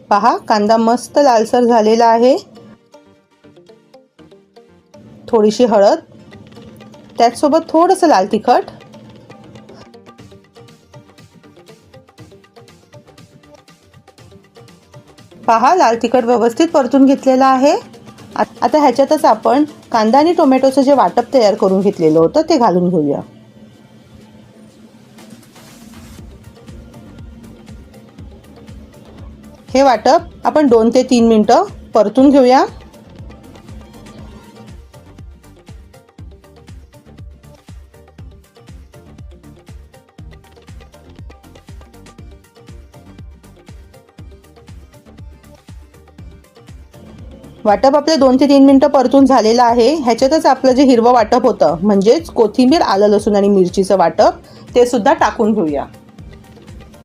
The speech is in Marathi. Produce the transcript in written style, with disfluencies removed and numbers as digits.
पहा, कांदा मस्त लालसर झालेला आहे. थोडीशी हळद, त्याचसोबत थोडंसं लाल तिखट, पहा लाल तिखट व्यवस्थित परतून घेतलेला आहे. आता ह्याच्यातच आपण कांदा आणि टोमॅटोचं जे वाटप तयार करून घेतलेलं होतं ते घालून घेऊया. हे वाटप आपण 2 ते 3 मिनिटं परतून घेऊया. वाटप आपले 2 ते 3 मिनिटं परतून झालेलं आहे. ह्याच्यातच आपलं जे हिरवं वाटप होतं म्हणजेच कोथिंबीर, आलं, लसूण आणि मिरचीचं वाटप ते सुद्धा टाकून घेऊया.